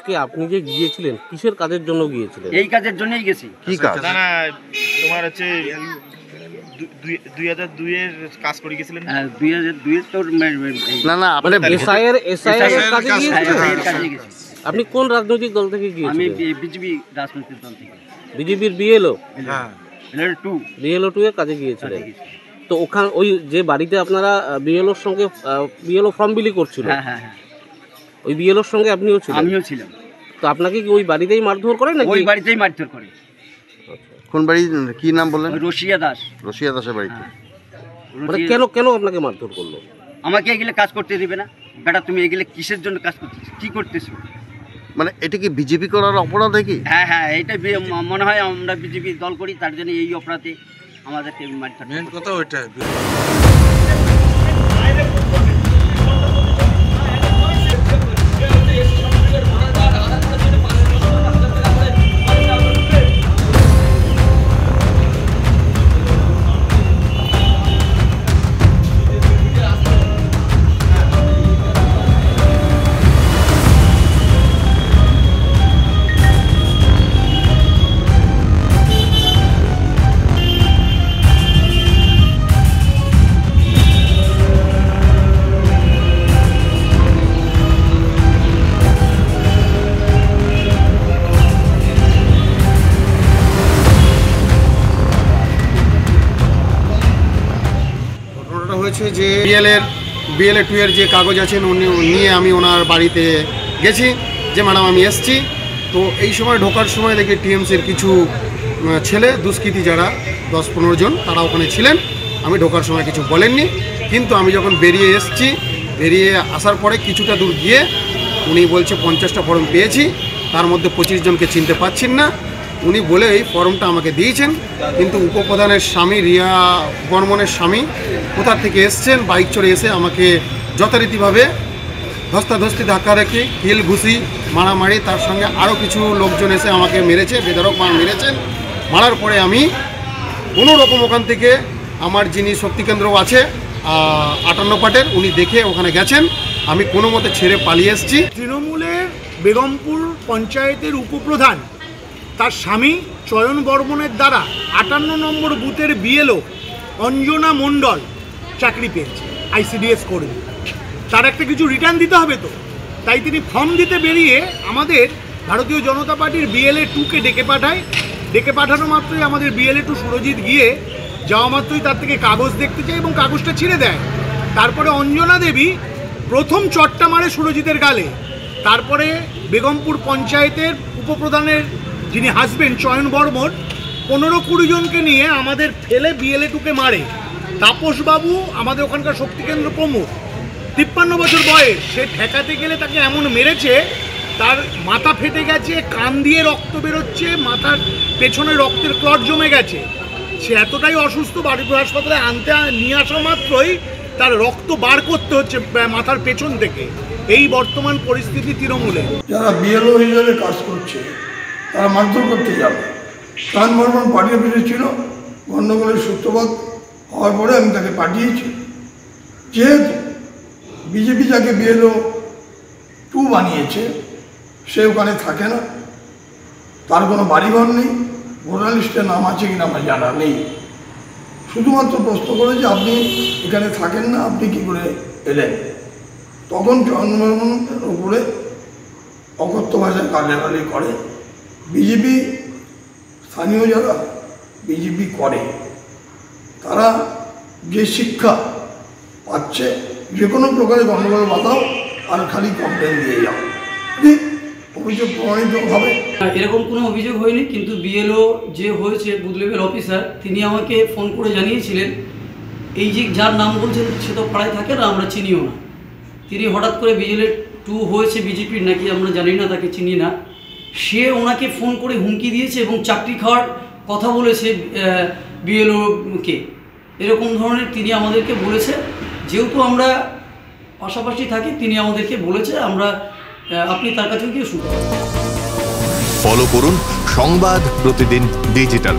আজকে আপনি যে গিয়েছিলেন কিসের কাজের জন্য গিয়েছিলেন? এই কাজের জন্যই গেছি। কি কাজ? না না, তোমার হচ্ছে 2002 এর কাজ করে গেছিলেন। হ্যাঁ, 2002 তোর না না, আপনি এসআইআর কাজে গিয়েছিলেন? কাজে গেছি। আপনি কোন রাজনৈতিক দল থেকে আমি গিয়েছিলেন? বিজেপি রাজনৈতিক দল থেকে। বিজেপির বিএলও? হ্যাঁ, বিএলও 2 এ কাজে গিয়েছিলেন। তো ওখানে ওই যে বাড়িতে আপনারা বিএলওর সঙ্গে বিএলও ফর্ম বিলি করছিল, হ্যাঁ হ্যাঁ হ্যাঁ, ওই বিএলওর সঙ্গে আপনিও ছিলেন? আমিও ছিলাম। তো আপনাকে কি ওই বাড়িতেই মারধর করে নাকি? ওই বাড়িতেই মারধর করে। কোন বাড়ি, কি নাম বললেন? রশিয়া দাস। রশিয়া দাসের বাড়িতে। মানে কেন আপনাকে মারধর করলো? আমাকে এগুলো কাজ করতে দিবে না। বেটা তুমি এগুলো কিসের জন্য কাজ করতেছো, কি করতেছো? মানে এটা কি বিজেপি করার অপরাধ কি? হ্যাঁ হ্যাঁ, এটা মনে হয় আমরা বিজেপি দল করি, তার জন্য এই অপরাধে আমাদেরকে মারধর। মেন কথা ওইটা। হয়েছে যে বিএলএ 2 এর যে কাগজ আছেন উনি নিয়ে আমি ওনার বাড়িতে গেছি যে ম্যাডাম আমি এসছি। তো এই সময় ঢোকার সময় দেখি টিএমসির কিছু ছেলে দুষ্কৃতী যারা 10-15 জন তারা ওখানে ছিলেন। আমি ঢোকার সময় কিছু বলেননি, কিন্তু আমি যখন বেরিয়ে আসার পরে কিছুটা দূর গিয়ে উনি বলছে 50টা ফর্ম পেয়েছি, তার মধ্যে 25 জনকে চিনতে পারছেন না। উনি বলে এই ফর্মটা আমাকে দিয়েছেন, কিন্তু উপপ্রধানের স্বামী রিয়া বর্মনের স্বামী কোথা থেকে এসছেন, বাইক চড়ে এসে আমাকে যথারীতিভাবে ধস্তাধস্তি ধাক্কা রেখে কিল ঘুষি মারামারি, তার সঙ্গে আরও কিছু লোকজন এসে আমাকে মেরেছে, বেধড়ক মেরেছেন। মারার পরে আমি কোনো রকম ওখান থেকে আমার যিনি শক্তিকেন্দ্র আছে 58 পাটের উনি দেখে ওখানে গেছেন, আমি কোনো মতে ছেড়ে পালিয়ে এসেছি। তৃণমূলের বেগমপুর পঞ্চায়েতের উপপ্রধান তার স্বামী চয়ন বর্মনের দ্বারা 58 নম্বর বুথের বিএলও অঞ্জনা মণ্ডল চাকরি পেয়েছে আইসিডিএস কর্মী। তার একটা কিছু রিটার্ন দিতে হবে, তো তাই তিনি ফর্ম দিতে বেরিয়ে আমাদের ভারতীয় জনতা পার্টির বিএলএ 2কে ডেকে পাঠানো মাত্রই আমাদের বিএলএ 2 সুরজিৎ গিয়ে যাওয়া মাত্রই তার থেকে কাগজ দেখতে চায় এবং কাগজটা ছিঁড়ে দেয়। তারপরে অঞ্জনা দেবী প্রথম চটটা মারে সুরজিতের গালে, তারপরে বেগমপুর পঞ্চায়েতের উপপ্রধানের যিনি হাজবেন্ড চয়ন বর্মন 15-20 জনকে নিয়ে আমাদের ফেলে বিএলএ 2কে মারে। তাপসবাবু আমাদের ওখানকার শক্তিকেন্দ্র প্রমুখ, 53 বছর বয়স, সে ঠেকাতে গেলে তাকে এমন মেরেছে তার মাথা ফেটে গেছে, কান দিয়ে রক্ত বেরোচ্ছে, মাথার পেছনে রক্তের ক্লট জমে গেছে। সে এতটাই অসুস্থ, বারুইপুর হাসপাতালে নিয়ে আসা মাত্রই তার রক্ত বার করতে হচ্ছে মাথার পেছন থেকে। এই বর্তমান পরিস্থিতি তৃণমূলে। যারা বিএলও হিসেবে কাজ করছে তারা মারধর করতে যাবে। চয়ন বর্মন পার্টি অফিসে ছিল, গণ্ডগোলের সূত্রপাত হওয়ার পরে আমি তাকে পাঠিয়েছি। যেহেতু বিজেপি যাকে বিএলও 2 বানিয়েছে সে ওখানে থাকে না, তার কোনো বাড়িঘর নেই, ভোটার লিস্টে নাম আছে কিনা আমার জানা নেই। শুধুমাত্র প্রশ্ন করে যে আপনি এখানে থাকেন না, আপনি কী করে এলেন? তখন চয়ন বর্মনের উপরে অকথ্য ভাষায় গালাগালি করে। বিজেপি স্থানীয় যারা বিজেপি করে তারা যে শিক্ষা পাচ্ছে, যে কোনো প্রকারে গণ্ডগোল বাঁধাও আর খালি কমপ্লেন দিয়ে যাও, অভিযোগ প্রমাণিত হবে। এরকম কোনো অভিযোগ হয়নি, কিন্তু বিএলও যে হয়েছে বুথ লেভেল অফিসার তিনি আমাকে ফোন করে জানিয়েছিলেন এই যে যার নাম বলছেন সে তো পাড়ায় থাকে না, আমরা চিনিও না। তিনি হঠাৎ করে বিএলএ 2 হয়েছে বিজেপির নাকি আমরা জানি না, তাকে চিনি না। সে ওনাকে ফোন করে হুমকি দিয়েছে এবং চাকরি খাওয়ার কথা বলেছে বিএলওকে, এরকম ধরনের তিনি আমাদেরকে বলেছে। যেহেতু আমরা পাশাপাশি থাকি তিনি আমাদেরকে বলেছে, আমরা আপনি তার কাছে গিয়ে শুনুন। ফলো করুন সংবাদ প্রতিদিন ডিজিটাল।